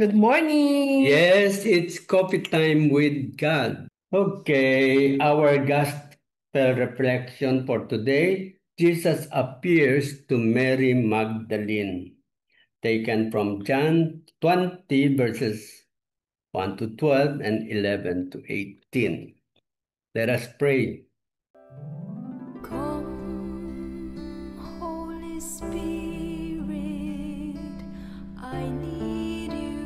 Good morning. Yes, it's coffee time with God. Okay, our gospel reflection for today. Jesus appears to Mary Magdalene, taken from John 20, verses 1 to 12 and 11 to 18. Let us pray. Come, Holy Spirit, I need you.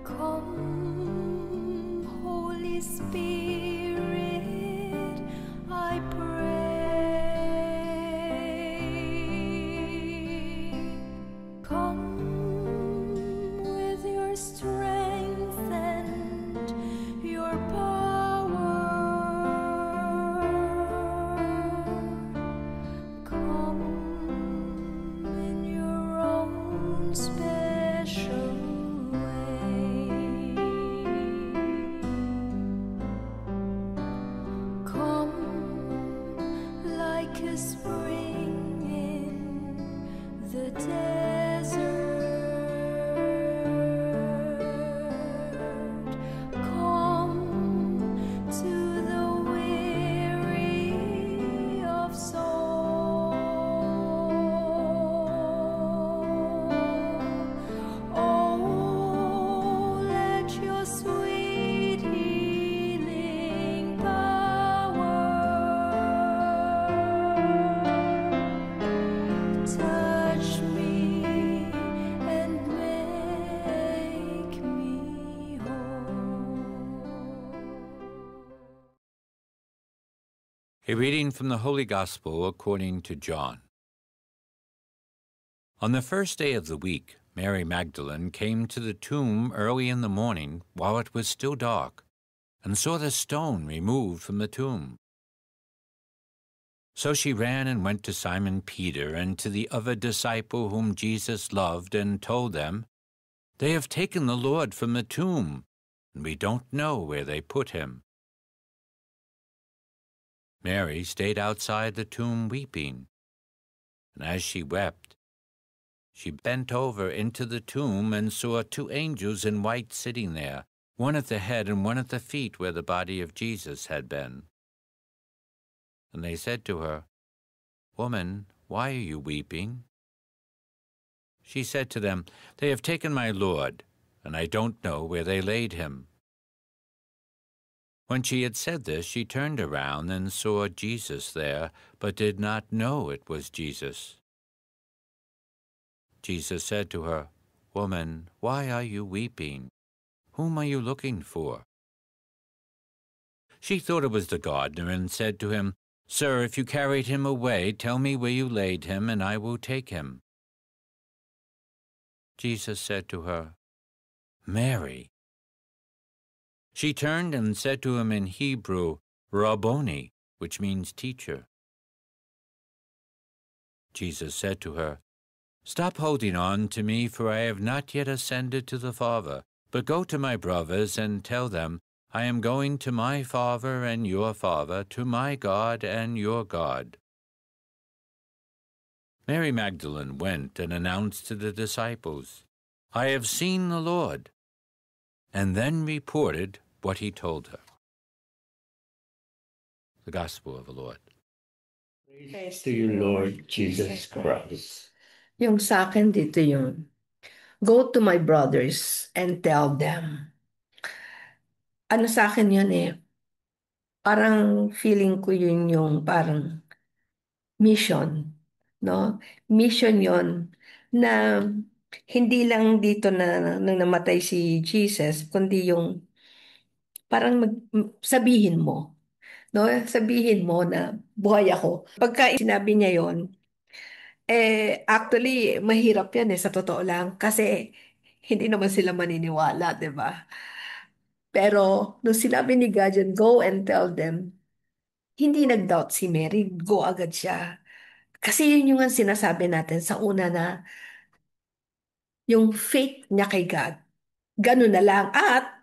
Come, Holy Spirit, I pray. Come with your strength and your power. Come in your own special way. Come like a spring in the desert. Come to the weary of soul. Oh, let your sweet healing power touch me and make me whole. A reading from the Holy Gospel according to John. On the first day of the week, Mary Magdalene came to the tomb early in the morning while it was still dark, and saw the stone removed from the tomb. So she ran and went to Simon Peter and to the other disciple whom Jesus loved, and told them, "They have taken the Lord from the tomb, and we don't know where they put him." Mary stayed outside the tomb weeping, and as she wept, she bent over into the tomb and saw two angels in white sitting there, one at the head and one at the feet where the body of Jesus had been. And they said to her, "Woman, why are you weeping?" She said to them, "They have taken my Lord, and I don't know where they laid him." When she had said this, she turned around and saw Jesus there, but did not know it was Jesus. Jesus said to her, "Woman, why are you weeping? Whom are you looking for?" She thought it was the gardener, and said to him, "Sir, if you carried him away, tell me where you laid him, and I will take him." Jesus said to her, "Mary." She turned and said to him in Hebrew, "Rabboni," which means teacher. Jesus said to her, "Stop holding on to me, for I have not yet ascended to the Father. But go to my brothers and tell them, I am going to my Father and your Father, to my God and your God." Mary Magdalene went and announced to the disciples, "I have seen the Lord," and then reported what he told her. The Gospel of the Lord. Praise to you, Lord Jesus Christ. Yung sa akin dito yung, go to my brothers and tell them. Ano sa akin yun eh, parang feeling ko yun yung parang mission, no? Mission yon na hindi lang dito na nang namatay si Jesus, kundi yung parang sabihin mo, no? Sabihin mo na buhay ako. Pagka sinabi niya yon, actually, mahirap yan sa totoo lang. Kasi hindi naman sila maniniwala, di ba? Pero nung sinabi ni God yan, go and tell them, hindi nag-doubt si Mary, go agad siya. Kasi yun yung ang sinasabi natin sa una na yung faith niya kay God. Ganun na lang. At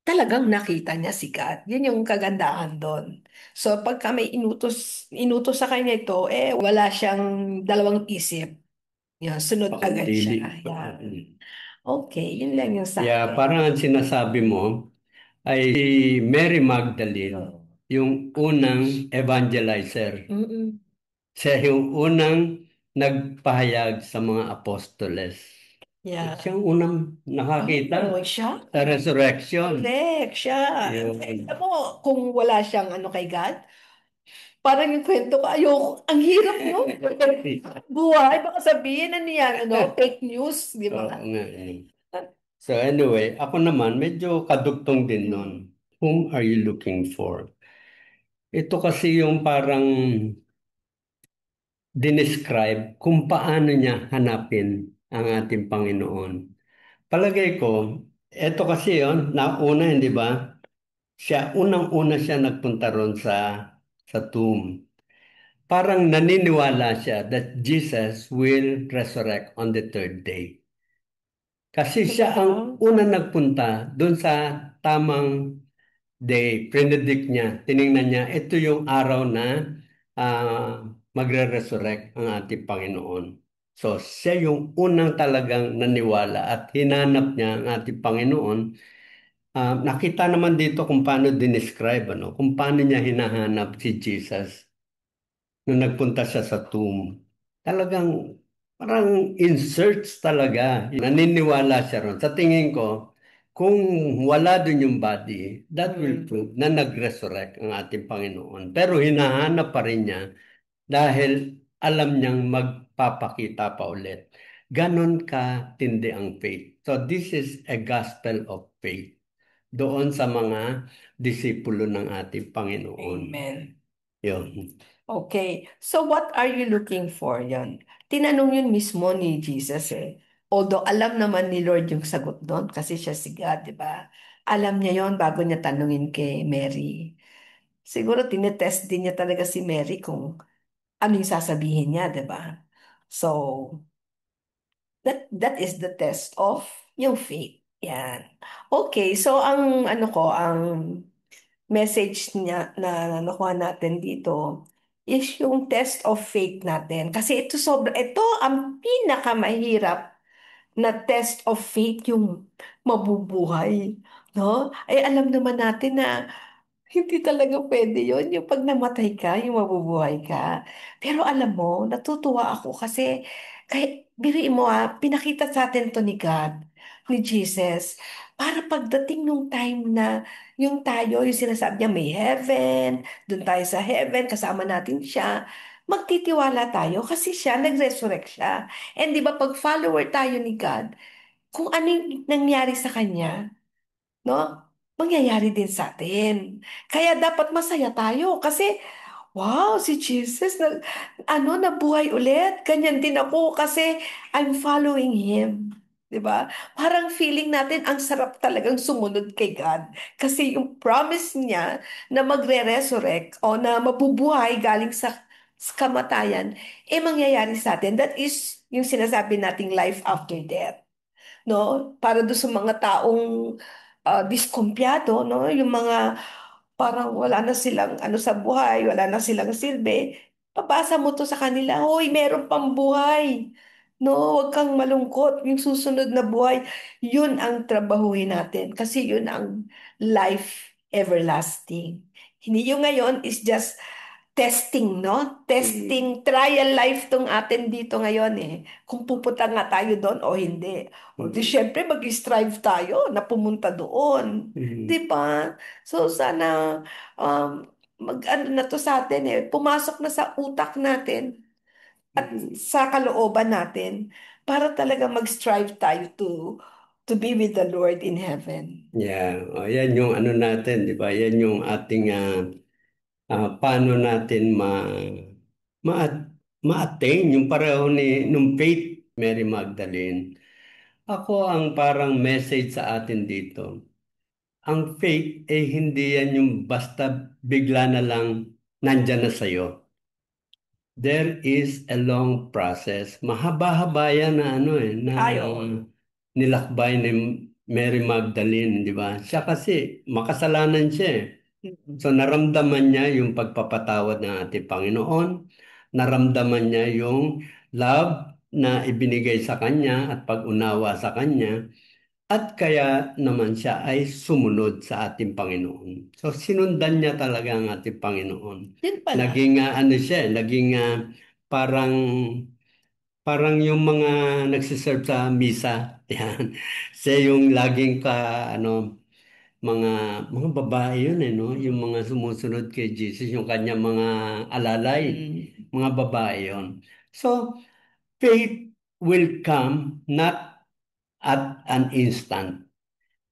talagang nakita niya si God. Yun yung kagandahan doon. So pagka may inutos sa kanya ito, wala siyang dalawang isip. Yun, sunod agad siya. Pakandili. Yeah. Okay, yun lang yung sa Yeah, akin. parang ang sinasabi mo ay si Mary Magdalene, yung unang evangelizer. Mm-mm. Siya yung unang nagpahayag sa mga apostoles. Yeah. Siya ang unang nakakita Oh, siya? sa resurrection. Correct, siya. Yun. Alam mo, kung wala siyang ano kay God, parang yung kwento ko, ayoko, ang hirap no? Buhay, baka sabihin, ano yan, ano, fake news, di Oo ba? nga eh. So anyway, ako naman medyo kadugtong din nun. Mm. Whom are you looking for? Ito kasi yung parang dinescribe kung paano niya hanapin ang ating Panginoon. Palagay ko, ito kasi yon, nauna, hindi ba? Unang-una siya nagpunta ron sa tomb. Parang naniniwala siya that Jesus will resurrect on the third day. Kasi siya Talaga? ang unang nagpunta doon sa tamang day, predict niya, tiningnan niya, ito yung araw na magre-resurrect ang ating Panginoon. So, siya yung unang talagang naniwala at hinanap niya ang ating Panginoon. Nakita naman dito kung paano dinescribe, ano, kung paano niya hinahanap si Jesus nung nagpunta siya sa tomb. Talagang parang in search talaga. Naniniwala siya ron. Sa tingin ko, kung wala dun yung body, that will prove na nag-resurrect ang ating Panginoon. Pero hinahanap pa rin niya dahil alam niyang magpapakita pa ulit. Ganon ka tindi ang faith. So this is a gospel of faith doon sa mga disipulo ng ating Panginoon. Amen. Yun. Okay, so what are you looking for? Yan. Tinanong yun mismo ni Jesus eh. Although alam naman ni Lord yung sagot doon kasi siya si God, di ba? Alam niya yon bago niya tanungin kay Mary. Siguro tinetest din niya talaga si Mary kung ano yung sasabihin niya, di ba? So, that is the test of yung faith. Yan. Okay, so ang ano ko, ang message niya na nakuha natin dito is yung test of faith natin. Kasi ito ang pinakamahirap na test of faith, yung mabubuhay. No? Ay alam naman natin na hindi talaga pwede yun. Yung pag namatay ka, yung mabubuhay ka. Pero alam mo, natutuwa ako kasi kahit biriin mo pinakita sa atin to ni God, ni Jesus, para pagdating nung time na yung tayo, yung sinasabi niya may heaven, dun tayo sa heaven, kasama natin siya, magtitiwala tayo kasi siya, nag-resurrect siya. And di ba pag follower tayo ni God, kung ano yung nangyari sa kanya, no? Mangyayari din sa atin. Kaya dapat masaya tayo kasi wow, si Jesus nabuhay ulit. Ganyan din ako kasi I'm following him. 'Di ba? Parang feeling natin ang sarap talagang sumunod kay God kasi yung promise niya na magre-resurrect o na mabubuhay galing sa kamatayan mangyayari sa atin. That is yung sinasabi nating life after death, no? Para do sa mga taong diskumpiyado, no? Yung mga parang wala na silang ano sa buhay, wala na silang silbi. Papasa mo to sa kanila, hoy, meron pang buhay. No, huwag kang malungkot. Yung susunod na buhay, yun ang trabahuhin natin. Kasi yun ang life everlasting. Hindi yung ngayon is just testing, no? Testing, trial life tong atin dito ngayon eh. Kung pupunta nga tayo doon o hindi. O di syempre mag-strive tayo na pumunta doon. Di ba? So sana mag-ano na to sa atin eh. Pumasok na sa utak natin at sa kalooban natin para talaga mag-strive tayo to be with the Lord in heaven. Yeah, yan yung ano natin, di ba? Yan yung ating paano natin ma ma-attain yung pareho ni nung Faith Mary Magdalene. Ako ang parang message sa atin dito. Ang faith hindi yan yung basta bigla na lang nandyan na sa'yo. There is a long process. Mahaba-haba yan na ano na Ayon. nilakbay ni Mary Magdalene, di ba? Siya kasi makasalanan siya eh. So naramdaman niya yung pagpapatawad ng ating Panginoon, naramdaman niya yung love na ibinigay sa kanya at pag-unawa sa kanya. At kaya naman siya ay sumunod sa ating Panginoon. So sinundan niya talaga ang ating Panginoon. Yun pala. Naging ano siya, naging parang yung mga nagsiserve sa misa. Yan. Siya yung laging mga babae yun no? Yung mga sumusunod kay Jesus, yung kanya mga alalay, mga babae yun. So faith will come not at an instant.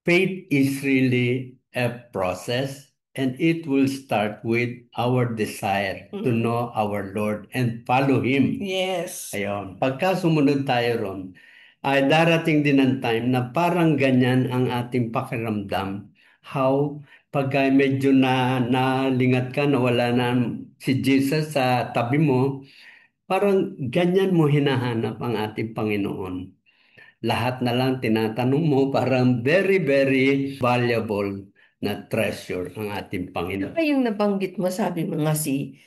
Faith is really a process and it will start with our desire to know our Lord and follow Him. Yes. Ayun. Pagka sumunod tayo ron, ay darating din ang time na parang ganyan ang ating pakiramdam. How pagka medyo nalingat ka, nawala na si Jesus sa tabi mo, parang ganyan mo hinahanap ang ating Panginoon. Lahat na lang tinatanong mo, parang very, very valuable na treasure ang ating Panginoon. Ay, yung nabanggit mo, sabi mo nga si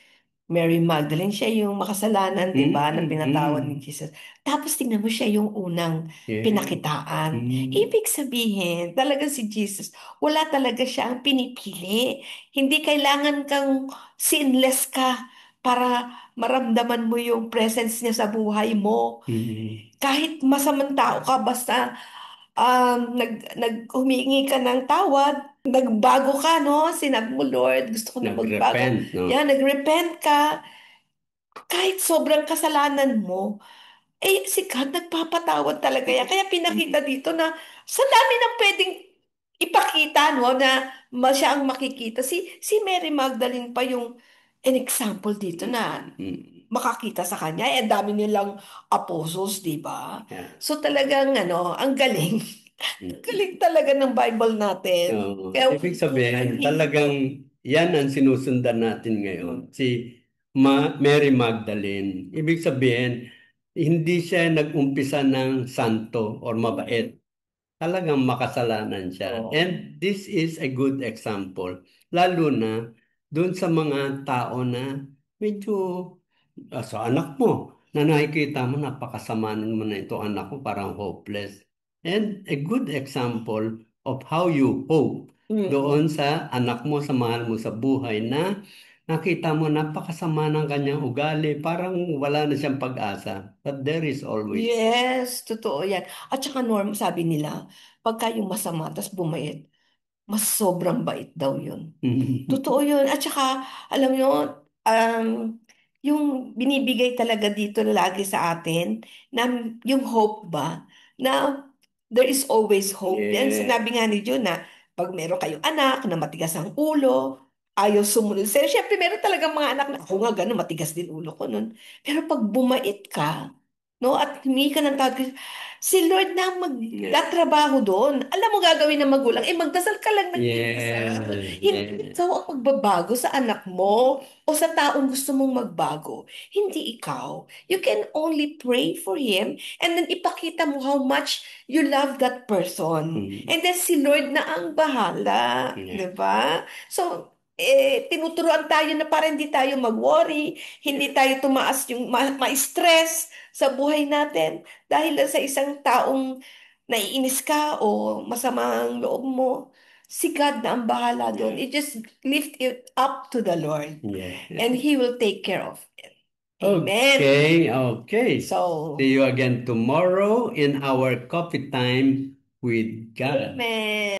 Mary Magdalene, siya yung makasalanan, di ba, na pinatawad ni Jesus. Tapos tingnan mo, siya yung unang Yeah. pinakitaan. Ibig sabihin, talagang si Jesus, wala talaga siya ang pinipili. Hindi kailangan kang sinless ka para maramdaman mo yung presence niya sa buhay mo. Kahit masamang tao ka, basta humingi ka ng tawad, nagbago ka, no? Sinabi mo, Lord, gusto ko na magbago. Nag-repent, no? Yan, nagrepent ka. Kahit sobrang kasalanan mo, si God nagpapatawad talaga yan. Kaya pinakita dito na sa dami ng pwedeng ipakita, no, na siya ang makikita. Si Mary Magdalene pa yung an example dito na makakita sa kanya. Ang dami nilang apostles, di ba? Yeah. So talagang, ang galing. Galing talaga ng Bible natin. Oo. Kaya, Ibig sabihin, talagang yan ang sinusundan natin ngayon. Si Mary Magdalene. Ibig sabihin, hindi siya nag-umpisa ng santo or mabait. Talagang makasalanan siya. Oo. And this is a good example. Lalo na doon sa mga tao na medyo sa anak mo, na nakikita mo, napakasama naman na ito anak ko, parang hopeless. And a good example of how you hope doon sa anak mo, sa mahal mo sa buhay na nakita mo napakasama ng kanyang ugali, parang wala na siyang pag-asa. But there is always. Yes, totoo yan. At saka Norm, sabi nila, pagka yung masama, tas bumait, mas sobrang bait daw yun. Totoo yun. At saka, alam nyo, yung binibigay talaga dito lagi sa atin, na yung hope ba, na there is always hope. Yan, Yeah. sinabi nga ni Jun na pag meron kayong anak na matigas ang ulo, ayaw sumunod sa'yo. Siyempre, meron talagang mga anak na, ako nga ganun, matigas din ulo ko nun. Pero pag bumait ka, no, at humingi ka ng tawad, si Lord na ang magtatrabaho doon. Alam mo gagawin ng magulang, magdasal ka lang ng magdasal. Hindi ikaw ang magbabago sa anak mo o sa taong gusto mong magbago. Hindi ikaw. You can only pray for him and then ipakita mo how much you love that person. And then si Lord na ang bahala. Yeah. Diba? So, tinuturuan tayo na para hindi tayo mag-worry, hindi tayo tumaas yung ma-stress sa buhay natin dahil lang sa isang taong naiinis ka o masama ang loob mo. Si God na ang bahala doon. You just lift it up to the Lord Yeah. and He will take care of it. Amen. Okay. So, See you again tomorrow in our coffee time with God. amen.